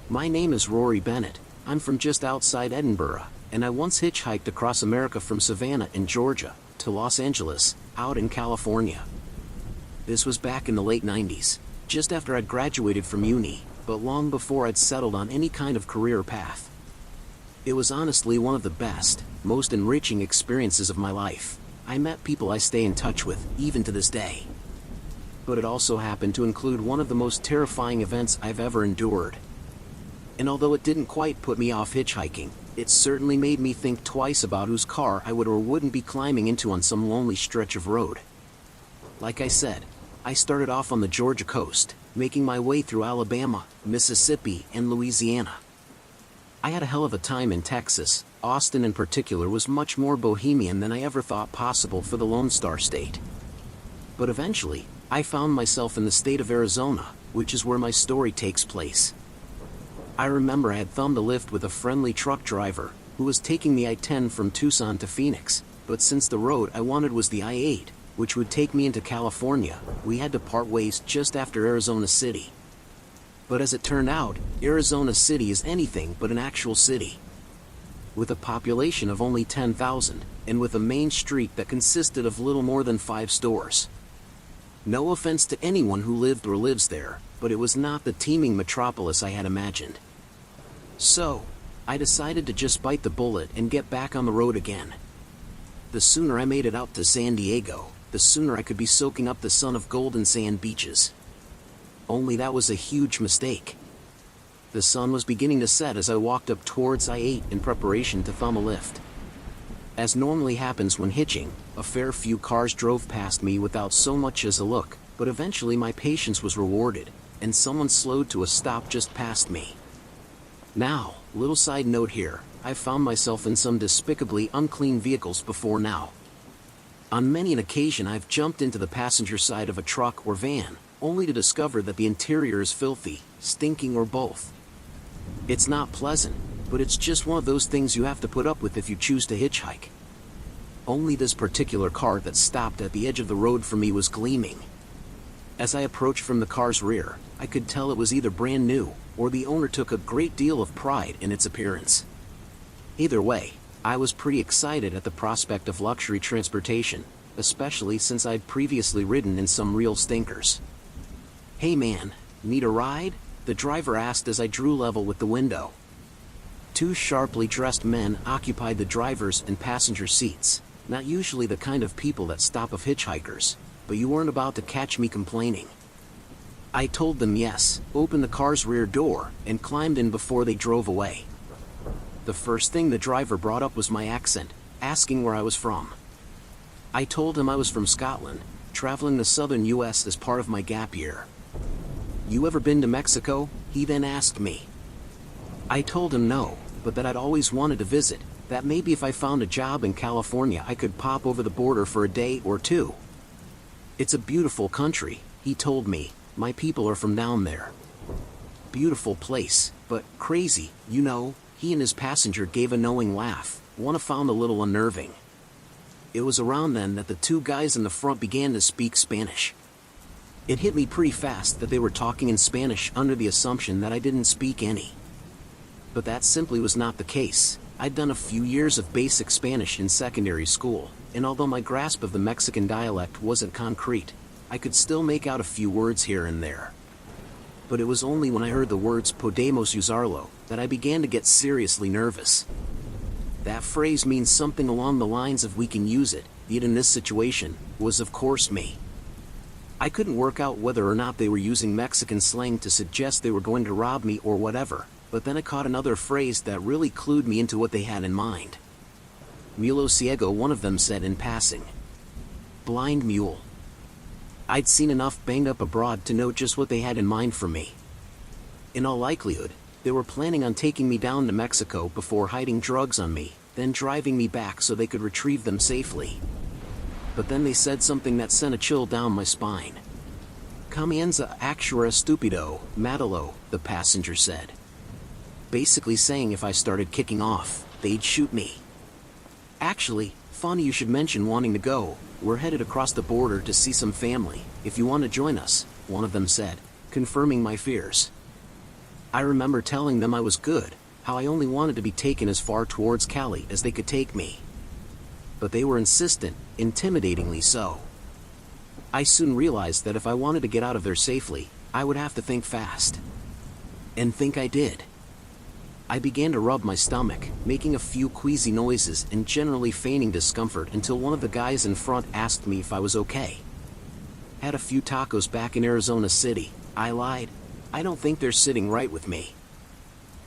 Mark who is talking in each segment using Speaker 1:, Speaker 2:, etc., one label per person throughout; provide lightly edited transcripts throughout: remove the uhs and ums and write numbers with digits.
Speaker 1: My name is Rory Bennett. I'm from just outside Edinburgh, and I once hitchhiked across America from Savannah in Georgia to Los Angeles, out in California. This was back in the late 90s, just after I'd graduated from uni, but long before I'd settled on any kind of career path. It was honestly one of the best, most enriching experiences of my life. I met people I stay in touch with, even to this day. But it also happened to include one of the most terrifying events I've ever endured. And although it didn't quite put me off hitchhiking, it certainly made me think twice about whose car I would or wouldn't be climbing into on some lonely stretch of road. Like I said, I started off on the Georgia coast, making my way through Alabama, Mississippi, and Louisiana. I had a hell of a time in Texas. Austin in particular was much more bohemian than I ever thought possible for the Lone Star State. But eventually, I found myself in the state of Arizona, which is where my story takes place. I remember I had thumbed a lift with a friendly truck driver, who was taking the I-10 from Tucson to Phoenix, but since the road I wanted was the I-8, which would take me into California, we had to part ways just after Arizona City. But as it turned out, Arizona City is anything but an actual city. With a population of only 10,000, and with a main street that consisted of little more than 5 stores. No offense to anyone who lived or lives there, but it was not the teeming metropolis I had imagined. So, I decided to just bite the bullet and get back on the road again. The sooner I made it out to San Diego, the sooner I could be soaking up the sun of golden sand beaches. Only that was a huge mistake. The sun was beginning to set as I walked up towards I-8 in preparation to thumb a lift. As normally happens when hitching, a fair few cars drove past me without so much as a look, but eventually my patience was rewarded, and someone slowed to a stop just past me. Now, little side note here, I've found myself in some despicably unclean vehicles before now. On many an occasion I've jumped into the passenger side of a truck or van, only to discover that the interior is filthy, stinking, or both. It's not pleasant, but it's just one of those things you have to put up with if you choose to hitchhike. Only this particular car that stopped at the edge of the road for me was gleaming. As I approached from the car's rear, I could tell it was either brand new, or the owner took a great deal of pride in its appearance. Either way, I was pretty excited at the prospect of luxury transportation, especially since I'd previously ridden in some real stinkers. "Hey man, need a ride?" the driver asked as I drew level with the window. 2 sharply dressed men occupied the driver's and passenger seats, not usually the kind of people that stop of hitchhikers, but you weren't about to catch me complaining. I told them yes, opened the car's rear door, and climbed in before they drove away. The first thing the driver brought up was my accent, asking where I was from. I told him I was from Scotland, traveling the southern US as part of my gap year. "You ever been to Mexico?" he then asked me. I told him no, but that I'd always wanted to visit, that maybe if I found a job in California I could pop over the border for a day or two. "It's a beautiful country," he told me, "my people are from down there." Beautiful place, but crazy, you know. He and his passenger gave a knowing laugh, one I found a little unnerving. It was around then that the 2 guys in the front began to speak Spanish. It hit me pretty fast that they were talking in Spanish under the assumption that I didn't speak any. But that simply was not the case. I'd done a few years of basic Spanish in secondary school, and although my grasp of the Mexican dialect wasn't concrete, I could still make out a few words here and there. But it was only when I heard the words "podemos usarlo" that I began to get seriously nervous. That phrase means something along the lines of "we can use it," yet in this situation, was of course me. I couldn't work out whether or not they were using Mexican slang to suggest they were going to rob me or whatever, but then I caught another phrase that really clued me into what they had in mind. "Mulo ciego," one of them said in passing. Blind mule. I'd seen enough banged up abroad to know just what they had in mind for me. In all likelihood, they were planning on taking me down to Mexico before hiding drugs on me, then driving me back so they could retrieve them safely. But then they said something that sent a chill down my spine. "Comienza actuar stupido, matalo," the passenger said. Basically saying if I started kicking off, they'd shoot me. "Actually, funny you should mention wanting to go. We're headed across the border to see some family, if you want to join us," one of them said, confirming my fears. I remember telling them I was good, how I only wanted to be taken as far towards Cali as they could take me. But they were insistent, intimidatingly so. I soon realized that if I wanted to get out of there safely, I would have to think fast. And think I did. I began to rub my stomach, making a few queasy noises and generally feigning discomfort until one of the guys in front asked me if I was okay. Had a few tacos back in Arizona City, I lied. I don't think they're sitting right with me.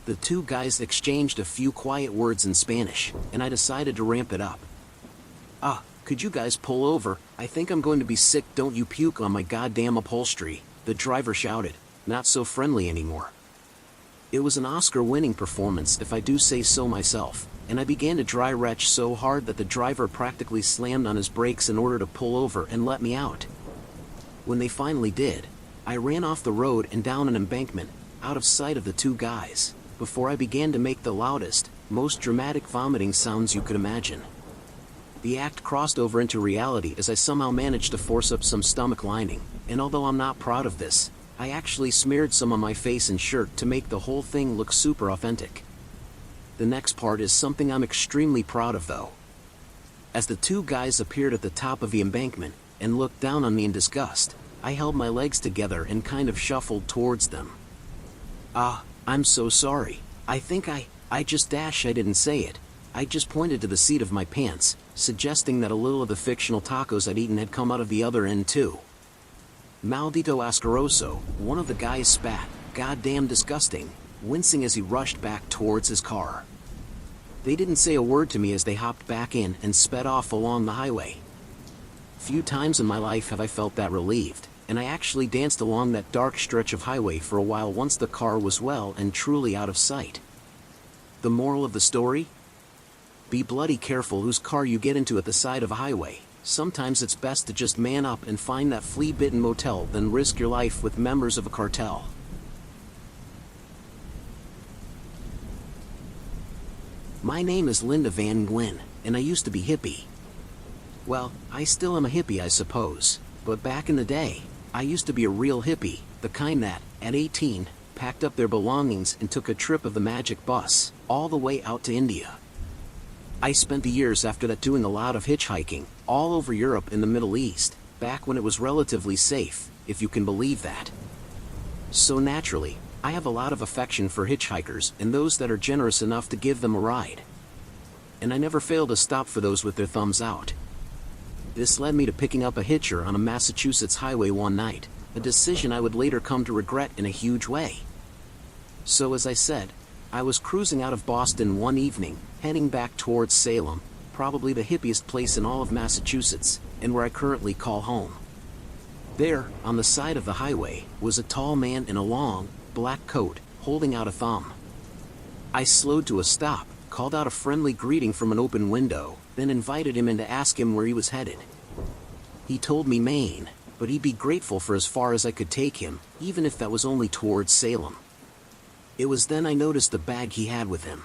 Speaker 1: The two guys exchanged a few quiet words in Spanish, and I decided to ramp it up. Could you guys pull over? I think I'm going to be sick. Don't you puke on my goddamn upholstery, the driver shouted, not so friendly anymore. It was an Oscar-winning performance if I do say so myself, and I began to dry retch so hard that the driver practically slammed on his brakes in order to pull over and let me out. When they finally did, I ran off the road and down an embankment, out of sight of the two guys, before I began to make the loudest, most dramatic vomiting sounds you could imagine. The act crossed over into reality as I somehow managed to force up some stomach lining, and although I'm not proud of this, I actually smeared some on my face and shirt to make the whole thing look super authentic. The next part is something I'm extremely proud of though. As the two guys appeared at the top of the embankment and looked down on me in disgust, I held my legs together and kind of shuffled towards them. I'm so sorry. I think I didn't say it. I just pointed to the seat of my pants, suggesting that a little of the fictional tacos I'd eaten had come out of the other end too. Maldito asqueroso, one of the guys spat, goddamn disgusting, wincing as he rushed back towards his car. They didn't say a word to me as they hopped back in and sped off along the highway. Few times in my life have I felt that relieved, and I actually danced along that dark stretch of highway for a while once the car was well and truly out of sight. The moral of the story? Be bloody careful whose car you get into at the side of a highway. Sometimes it's best to just man up and find that flea-bitten motel than risk your life with members of a cartel. My name is Linda Van Gwyn, and I used to be hippie. Well, I still am a hippie I suppose, but back in the day, I used to be a real hippie, the kind that, at 18, packed up their belongings and took a trip of the magic bus, all the way out to India. I spent the years after that doing a lot of hitchhiking, all over Europe and the Middle East, back when it was relatively safe, if you can believe that. So naturally, I have a lot of affection for hitchhikers and those that are generous enough to give them a ride. And I never fail to stop for those with their thumbs out. This led me to picking up a hitcher on a Massachusetts highway one night, a decision I would later come to regret in a huge way. So as I said, I was cruising out of Boston one evening, heading back towards Salem, probably the hippiest place in all of Massachusetts, and where I currently call home. There, on the side of the highway, was a tall man in a long, black coat, holding out a thumb. I slowed to a stop, called out a friendly greeting from an open window, then invited him in to ask him where he was headed. He told me Maine, but he'd be grateful for as far as I could take him, even if that was only towards Salem. It was then I noticed the bag he had with him.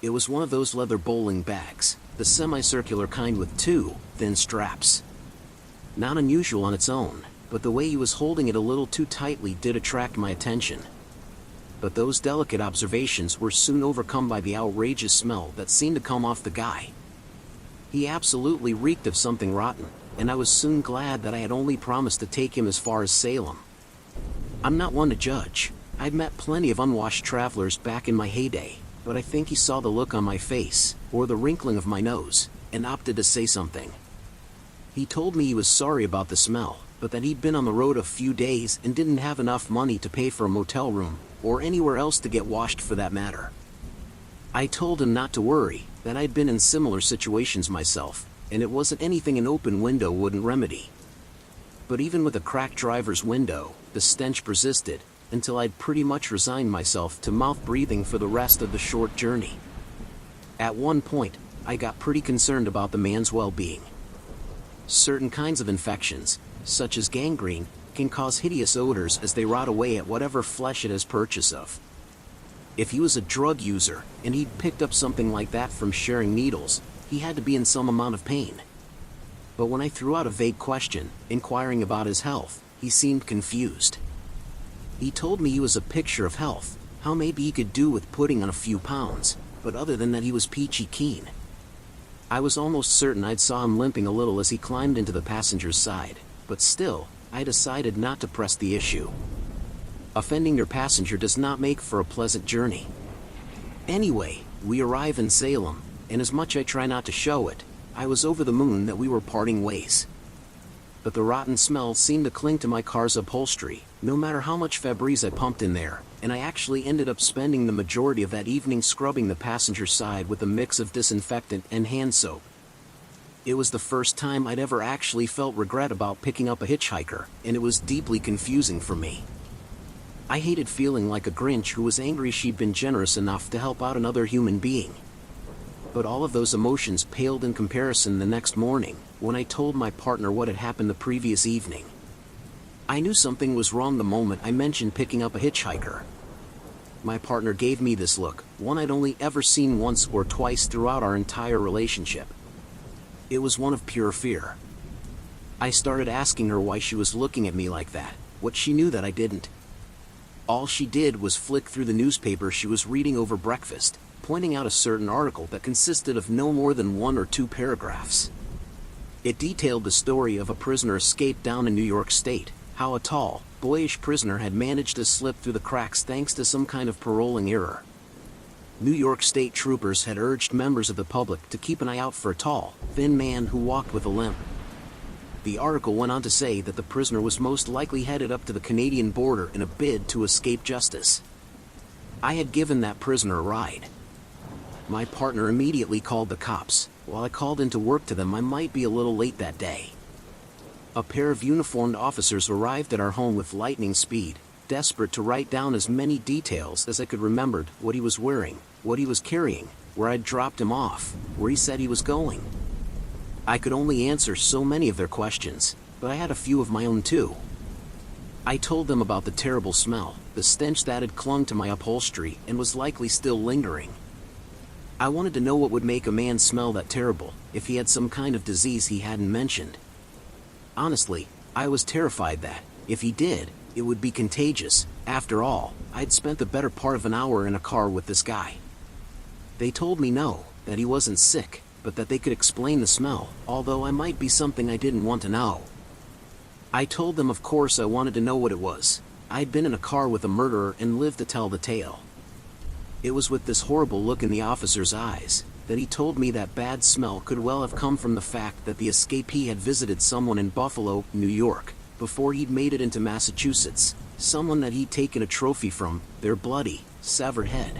Speaker 1: It was one of those leather bowling bags, the semicircular kind with two thin straps. Not unusual on its own, but the way he was holding it a little too tightly did attract my attention. But those delicate observations were soon overcome by the outrageous smell that seemed to come off the guy. He absolutely reeked of something rotten, and I was soon glad that I had only promised to take him as far as Salem. I'm not one to judge. I'd met plenty of unwashed travelers back in my heyday, but I think he saw the look on my face, or the wrinkling of my nose, and opted to say something. He told me he was sorry about the smell, but that he'd been on the road a few days and didn't have enough money to pay for a motel room, or anywhere else to get washed for that matter. I told him not to worry, that I'd been in similar situations myself, and it wasn't anything an open window wouldn't remedy. But even with a cracked driver's window, the stench persisted, until I'd pretty much resigned myself to mouth breathing for the rest of the short journey. At one point, I got pretty concerned about the man's well-being. Certain kinds of infections, such as gangrene, can cause hideous odors as they rot away at whatever flesh it has purchase of. If he was a drug user, and he'd picked up something like that from sharing needles, he had to be in some amount of pain. But when I threw out a vague question, inquiring about his health, he seemed confused. He told me he was a picture of health, how maybe he could do with putting on a few pounds, but other than that he was peachy keen. I was almost certain I'd saw him limping a little as he climbed into the passenger's side, but still, I decided not to press the issue. Offending your passenger does not make for a pleasant journey. Anyway, we arrive in Salem, and as much I try not to show it, I was over the moon that we were parting ways. But the rotten smell seemed to cling to my car's upholstery, no matter how much Febreze I pumped in there, and I actually ended up spending the majority of that evening scrubbing the passenger side with a mix of disinfectant and hand soap. It was the first time I'd ever actually felt regret about picking up a hitchhiker, and it was deeply confusing for me. I hated feeling like a Grinch who was angry she'd been generous enough to help out another human being. But all of those emotions paled in comparison the next morning, when I told my partner what had happened the previous evening. I knew something was wrong the moment I mentioned picking up a hitchhiker. My partner gave me this look, one I'd only ever seen once or twice throughout our entire relationship. It was one of pure fear. I started asking her why she was looking at me like that, what she knew that I didn't. All she did was flick through the newspaper she was reading over breakfast, pointing out a certain article that consisted of no more than 1 or 2 paragraphs. It detailed the story of a prisoner escaped down in New York State, how a tall, boyish prisoner had managed to slip through the cracks thanks to some kind of paroling error. New York State troopers had urged members of the public to keep an eye out for a tall, thin man who walked with a limp. The article went on to say that the prisoner was most likely headed up to the Canadian border in a bid to escape justice. I had given that prisoner a ride. My partner immediately called the cops. While I called into work to them, I might be a little late that day. A pair of uniformed officers arrived at our home with lightning speed, desperate to write down as many details as I could remember: what he was wearing, what he was carrying, where I'd dropped him off, where he said he was going. I could only answer so many of their questions, but I had a few of my own too. I told them about the terrible smell, the stench that had clung to my upholstery and was likely still lingering. I wanted to know what would make a man smell that terrible, if he had some kind of disease he hadn't mentioned. Honestly, I was terrified that, if he did, it would be contagious. After all, I'd spent the better part of an hour in a car with this guy. They told me no, that he wasn't sick, but that they could explain the smell, although I might be something I didn't want to know. I told them of course I wanted to know what it was. I'd been in a car with a murderer and lived to tell the tale. It was with this horrible look in the officer's eyes that he told me that bad smell could well have come from the fact that the escapee had visited someone in Buffalo, New York, before he'd made it into Massachusetts, someone that he'd taken a trophy from, their bloody, severed head.